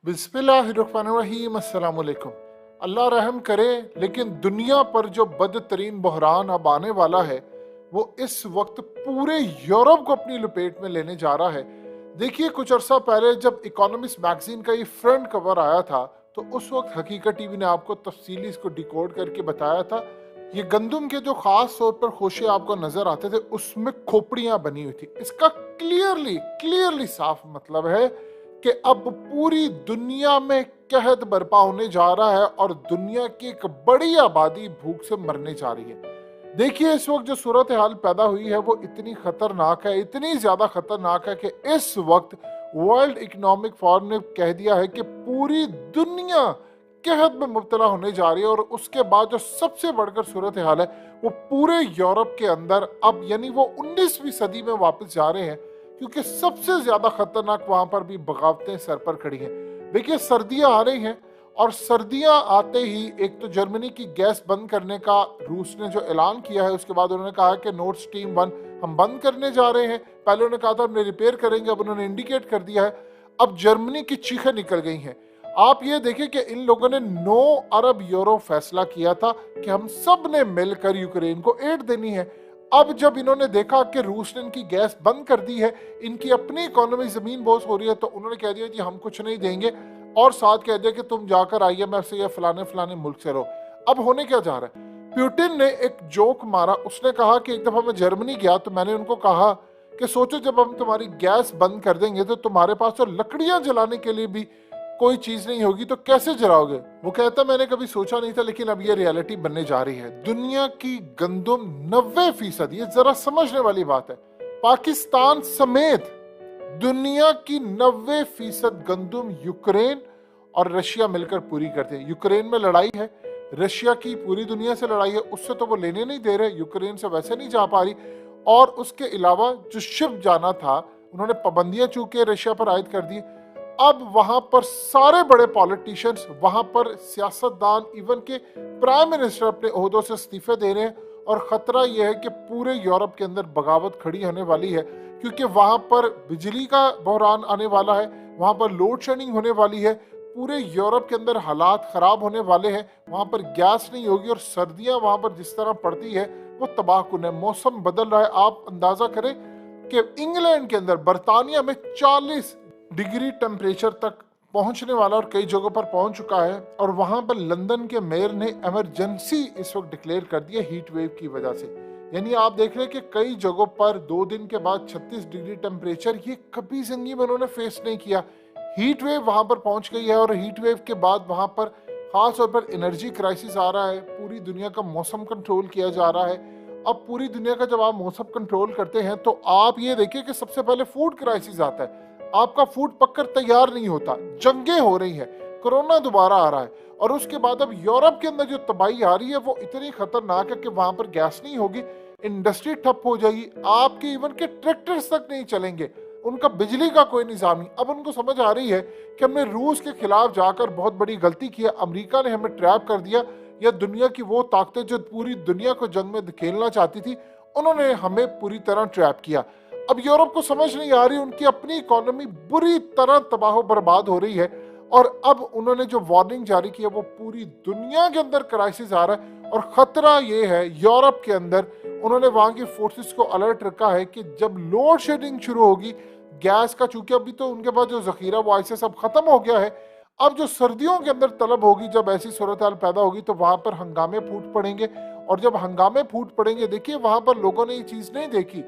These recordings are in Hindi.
बिस्मिल्लाहिर्रहमानिर्रहीम, अस्सलाम वालेकुम। अल्लाह रहम करे, लेकिन दुनिया पर जो बदतरीन बहरान अब आने वाला है वो इस वक्त पूरे यूरोप को अपनी लपेट में लेने जा रहा है। देखिए, कुछ अरसा पहले जब इकोनॉमिस्ट मैगजीन का ये फ्रंट कवर आया था तो उस वक्त हकीकत टीवी ने आपको तफसीली इसको डिकोड करके बताया था। ये गंदम के जो खास तौर पर खोशे आपको नजर आते थे उसमें खोपड़ियां बनी हुई थी। इसका क्लियरली क्लियरली साफ मतलब है कि अब पूरी दुनिया में कहत बर्पा होने जा रहा है और दुनिया की एक बड़ी आबादी भूख से मरने जा रही है। देखिए, इस वक्त जो सूरत हाल पैदा हुई है वो इतनी खतरनाक है, इतनी ज्यादा खतरनाक है कि इस वक्त वर्ल्ड इकोनॉमिक फोरम ने कह दिया है कि पूरी दुनिया कहत में मुब्तला होने जा रही है। और उसके बाद जो सबसे बढ़कर सूरत हाल है वो पूरे यूरोप के अंदर अब यानी वो 19वीं सदी में वापस जा रहे हैं, क्योंकि सबसे ज्यादा खतरनाक वहां पर भी बगावतें सर पर खड़ी हैं। देखिए, सर्दियां आ रही हैं और सर्दियां आते ही एक तो जर्मनी की गैस बंद करने का रूस ने जो ऐलान किया है, उसके बाद उन्होंने कहा कि नॉर्ड स्ट्रीम 1 हम बंद करने जा रहे हैं। पहले उन्होंने कहा था हमने रिपेयर करेंगे, अब उन्होंने इंडिकेट कर दिया है। अब जर्मनी की चीखें निकल गई हैं। आप ये देखिए कि इन लोगों ने 9 अरब यूरो फैसला किया था कि हम सब ने मिलकर यूक्रेन को एड देनी है। अब जब इन्होंने देखा कि रूस ने इनकी गैस बंद कर दी है, इनकी अपनी इकोनॉमी जमीन बोझ हो रही है, तो उन्होंने कह दिया जी हम कुछ नहीं देंगे और साथ कह दिया कि तुम जाकर IMF से या फलाने फलाने मुल्क से रहो। अब होने क्या जा रहा है, प्यूटिन ने एक जोक मारा। उसने कहा कि एक दफा मैं जर्मनी गया तो मैंने उनको कहा कि सोचो जब हम तुम्हारी गैस बंद कर देंगे तो तुम्हारे पास तो लकड़ियां जलाने के लिए भी कोई चीज नहीं होगी, तो कैसे जलाओगे। वो कहता मैंने कभी सोचा नहीं था, लेकिन अब ये रियलिटी बनने जा रही है। दुनिया की गंदम 90%, ये जरा समझने वाली बात है, पाकिस्तान समेत दुनिया की 90% गंदम यूक्रेन और रशिया मिलकर पूरी करते हैं। यूक्रेन में लड़ाई है, रशिया की पूरी दुनिया से लड़ाई है, उससे तो वो लेने नहीं दे रहे, यूक्रेन से वैसे नहीं जा पा रही। और उसके अलावा जो शिप जाना था उन्होंने पाबंदियां चूके रशिया पर आयद कर दी। अब वहां पर सारे बड़े पॉलिटिशियंस, वहां पर सियासतदान, इवन के प्राइम मिनिस्टर अपने ओहदों से इस्तीफे दे रहे हैं। और खतरा यह है कि पूरे यूरोप के अंदर बगावत खड़ी होने वाली है, क्योंकि वहां पर बिजली का बहरान आने वाला है, वहां पर लोड शेडिंग होने वाली है, पूरे यूरोप के अंदर हालात खराब होने वाले हैं, वहां पर गैस नहीं होगी और सर्दियां वहां पर जिस तरह पड़ती है वो तबाहकुन है। मौसम बदल रहा है। आप अंदाजा करें कि इंग्लैंड के अंदर, बरतानिया में 40 डिग्री टेम्परेचर तक पहुंचने वाला और कई जगहों पर पहुंच चुका है। और वहां पर लंदन के मेयर ने इमरजेंसी इस वक्त डिक्लेयर कर दी है हीट वेव की वजह से। यानी आप देख रहे हैं कि कई जगहों पर 2 दिन के बाद 36 डिग्री टेम्परेचर, ये कभी जिंदगी में उन्होंने फेस नहीं किया। हीट वेव वहां पर पहुंच गई है और हीट वेव के बाद वहां पर खास तौर पर एनर्जी क्राइसिस आ रहा है। पूरी दुनिया का मौसम कंट्रोल किया जा रहा है। अब पूरी दुनिया का जब आप मौसम कंट्रोल करते हैं तो आप ये देखिए कि सबसे पहले फूड क्राइसिस आता है। आपका फूड पककर तैयार नहीं होता, जंगें हो रही हैं, कोरोना दोबारा आ रहा है। और उसके बाद अब यूरोप के अंदर जो तबाही आ रही है वो इतनी खतरनाक है कि वहां पर गैस नहीं होगी, इंडस्ट्री ठप हो जाएगी, आपके इवन के ट्रैक्टर्स तक नहीं चलेंगे, उनका बिजली का कोई निजाम नहीं। अब उनको समझ आ रही है कि हमने रूस के खिलाफ जाकर बहुत बड़ी गलती की है, अमेरिका ने हमें ट्रैप कर दिया, या दुनिया की वो ताकतें जो पूरी दुनिया को जंग में धकेलना चाहती थी उन्होंने हमें पूरी तरह ट्रैप किया। अब यूरोप को समझ नहीं आ रही, उनकी अपनी इकोनॉमी बुरी तरह तबाह बर्बाद हो रही है। और अब उन्होंने जो वार्निंग जारी की है वो पूरी दुनिया के अंदर क्राइसिस आ रहा है। और खतरा ये है यूरोप के अंदर, उन्होंने वहां की फोर्सेस को अलर्ट रखा है कि जब लोड शेडिंग शुरू होगी गैस का, चूंकि अभी तो उनके पास जो जखीरा वो ऐसे सब खत्म हो गया है, अब जो सर्दियों के अंदर तलब होगी, जब ऐसी सूरत हाल पैदा होगी तो वहां पर हंगामे फूट पड़ेंगे। और जब हंगामे फूट पड़ेंगे, देखिए वहां पर लोगों ने ये चीज नहीं देखी,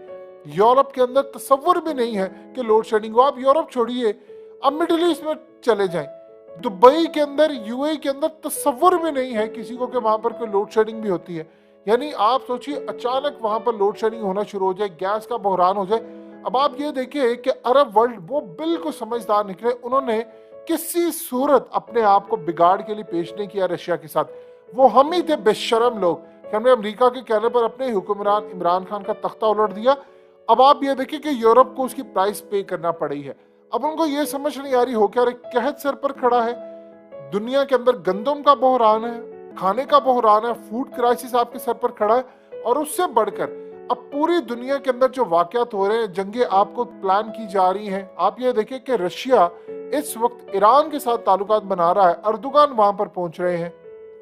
यूरोप के अंदर तस्वर भी नहीं है कि लोड शेडिंग हो। आप यूरोप छोड़िए, अब मिडिल ईस्ट में चले जाएं, दुबई के अंदर, UAE के अंदर तस्वर भी नहीं है किसी को कि वहां पर कोई लोड शेडिंग भी होती है। यानी आप सोचिए अचानक वहां पर लोड शेडिंग होना शुरू हो जाए, गैस का बहरान हो जाए। अब आप ये देखिए कि अरब वर्ल्ड वो बिल्कुल समझदार निकले, उन्होंने किसी सूरत अपने आप को बिगाड़ के लिए पेश नहीं किया रशिया के साथ। वो हम ही थे बेशरम लोग कि हमने अमेरिका के कहने पर अपने हुक्मरान इमरान खान का तख्ता उलट दिया। अब आप ये देखिए कि यूरोप को उसकी प्राइस पे करना पड़ी है। अब उनको ये समझ नहीं आ रही हो क्या रे, कहत सर पर खड़ा है, दुनिया के अंदर गंदम का बहरान है, खाने का बहरान है, फूड क्राइसिस आपके सर पर खड़ा है। और उससे बढ़कर अब पूरी दुनिया के अंदर जो वाकयात हो रहे हैं, जंगे आपको प्लान की जा रही हैं। आप ये देखिए कि रशिया इस वक्त ईरान के साथ ताल्लुकात बना रहा है, अर्दोगान वहां पर पहुंच रहे हैं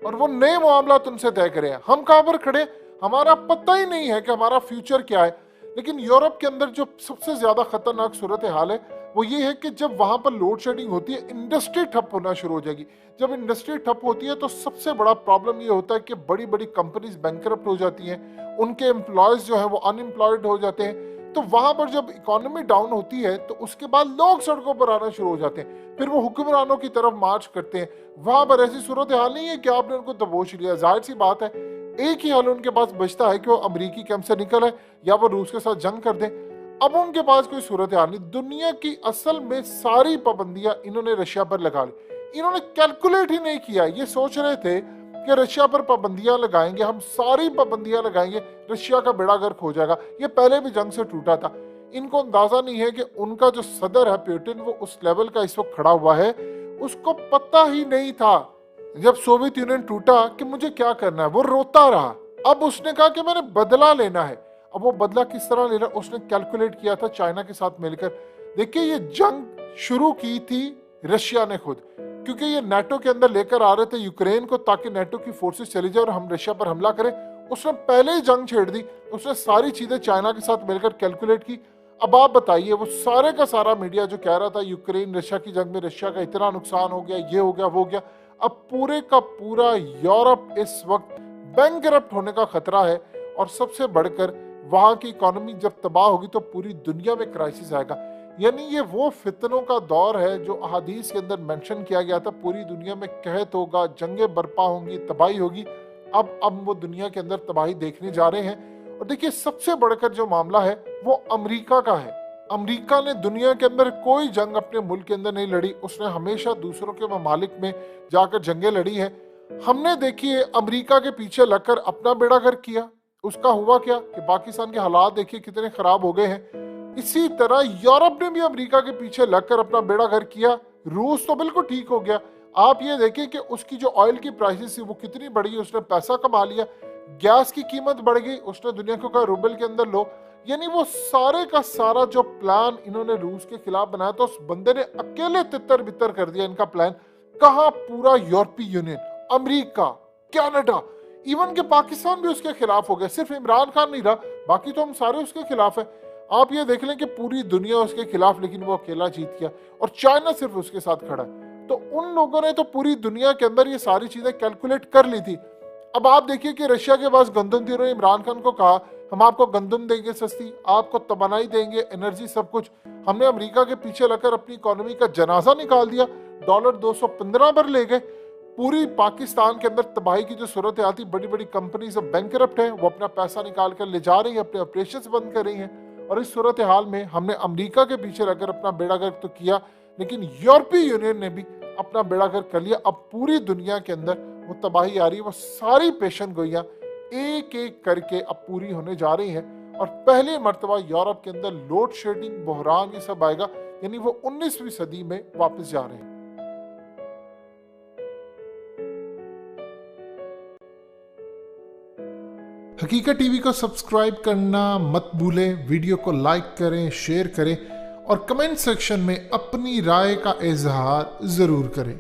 और वो नए मामला उनसे तय करें। हम कहां पर खड़े, हमारा पता ही नहीं है कि हमारा फ्यूचर क्या है। लेकिन यूरोप के अंदर जो सबसे ज्यादा खतरनाक सूरत हाल है वो ये है कि जब वहां पर लोड शेडिंग होती है, इंडस्ट्री ठप होना शुरू हो जाएगी। जब इंडस्ट्री ठप होती है तो सबसे बड़ा प्रॉब्लम ये होता है कि बड़ी बड़ी कंपनीज बैंकरप्ट हो जाती हैं, उनके एम्प्लॉयज जो है वो अनएम्प्लॉयड हो जाते हैं। तो वहां पर जब इकोनॉमी डाउन होती है तो उसके बाद लोग सड़कों पर आना शुरू हो जाते हैं, फिर वो हुक्मरानों की तरफ मार्च करते हैं। वहां पर ऐसी सूरत हाल नहीं है कि आपने उनको दबोच लिया। जाहिर सी बात है, एक ही हल उनके पास बचता है कि वो अमेरिकी कैंप से निकल है या वो रूस के साथ जंग कर दें। अब उनके पास कोई सूरत हाल नहीं। दुनिया की असल में सारी पाबंदियां इन्होंने रशिया पर लगा ली। इन्होंने कैलकुलेट ही नहीं किया। ये सोच रहे थे कि रशिया पर पाबंदियां लगाएंगे, हम सारी पाबंदियां लगाएंगे, रशिया का बेड़ा गर्क हो जाएगा। ये पहले भी जंग से टूटा था। इनको अंदाजा नहीं है कि उनका जो सदर है पुतिन, वो उस लेवल का इस वक्त खड़ा हुआ है। उसको पता ही नहीं था जब सोवियत यूनियन टूटा कि मुझे क्या करना है। वो रोता रहा। अब उसने कहा कि मैंने बदला लेना है। अब वो बदला किस तरह लेना, उसने कैलकुलेट किया था चाइना के साथ मिलकर। देखिए, ये जंग शुरू की थी रशिया ने खुद, क्योंकि ये नाटो के अंदर लेकर आ रहे थे यूक्रेन को ताकि नाटो की फोर्सेस चली जाए और हम रशिया पर हमला करें। उसने पहले ही जंग छेड़ दी। उसने सारी चीजें चाइना के साथ मिलकर कैलकुलेट की। अब आप बताइए, वो सारे का सारा मीडिया जो कह रहा था यूक्रेन रशिया की जंग में रशिया का इतना नुकसान हो गया, ये हो गया, वो हो गया, अब पूरे का पूरा यूरोप इस वक्त बैंकरप्ट होने का खतरा है। और सबसे बढ़कर वहां की इकोनॉमी जब तबाह होगी तो पूरी दुनिया में क्राइसिस आएगा। यानी ये वो फितनों का दौर है जो अहादीस के अंदर मेंशन किया गया था। पूरी दुनिया में कहत होगा, जंगें बर्पा होंगी, तबाही होगी। अब वो दुनिया के अंदर तबाही देखने जा रहे हैं। और देखिए, सबसे बढ़कर जो मामला है वो अमेरिका का है। अमेरिका ने दुनिया के अंदर कोई जंग अपने मुल्क के अंदर नहीं लड़ी। उसने हमेशा दूसरों के ममालिक में जाकर जंगें लड़ी है। हमने देखिए अमेरिका के पीछे लगकर अपना बेड़ा गर्क किया। उसका हुआ क्या कि पाकिस्तान के हालात देखिए कितने खराब हो गए हैं। इसी तरह यूरोप ने भी अमेरिका के पीछे लगकर अपना बेड़ा गर्क किया। रूस तो बिल्कुल ठीक हो गया। आप ये देखें कि उसकी जो ऑयल की प्राइसेस थी वो कितनी बढ़ी, उसने पैसा कमा लिया। गैस की कीमत बढ़ गई, उसने दुनिया को कहा रूबल के अंदर लो। यानी वो सारे का सारा जो प्लान इन्होंने रूस के खिलाफ बनाया था, उस बंदे ने अकेले तितर बितर कर दिया इनका प्लान। कहा पूरा यूरोपीय यूनियन, अमेरिका, कनाडा, इवन के पाकिस्तान भी उसके खिलाफ हो गया। सिर्फ इमरान खान नहीं रहा, बाकी तो हम सारे उसके खिलाफ है। आप ये देख लें कि पूरी दुनिया उसके खिलाफ, लेकिन वो अकेला जीत गया और चाइना सिर्फ उसके साथ खड़ा है। तो उन लोगों ने तो पूरी दुनिया के अंदर ये सारी चीजें कैलकुलेट कर ली थी। अब आप देखिए कि रशिया के पास गंदम थी, उन्होंने इमरान खान को कहा हम आपको गंदम देंगे सस्ती, आपको तवानाई देंगे, एनर्जी, सब कुछ। हमने अमेरिका के पीछे लगकर अपनी इकोनॉमी का जनाजा निकाल दिया। डॉलर 215 पर ले गए। पूरी पाकिस्तान के अंदर तबाही की जो सूरत आती, बड़ी बड़ी कंपनीज अब बैंकरप्ट है, वो अपना पैसा निकाल कर ले जा रही है, अपने ऑपरेशंस बंद कर रही हैं। और इस सूरत हाल में हमने अमेरिका के पीछे रहकर अपना बेड़ा गर्क तो किया, लेकिन यूरोपीय यूनियन ने भी अपना बेड़ा गर्क कर लिया। अब पूरी दुनिया के अंदर वो तबाही आ रही है। वो सारी पेशन गोइयां एक एक करके अब पूरी होने जा रही हैं। और पहले मर्तबा यूरोप के अंदर लोड शेडिंग, बहरान, ये सब आएगा। यानी वो 19वीं सदी में वापस जा रहे हैं। हकीकत टीवी को सब्सक्राइब करना मत भूलें। वीडियो को लाइक करें, शेयर करें और कमेंट सेक्शन में अपनी राय का इजहार जरूर करें।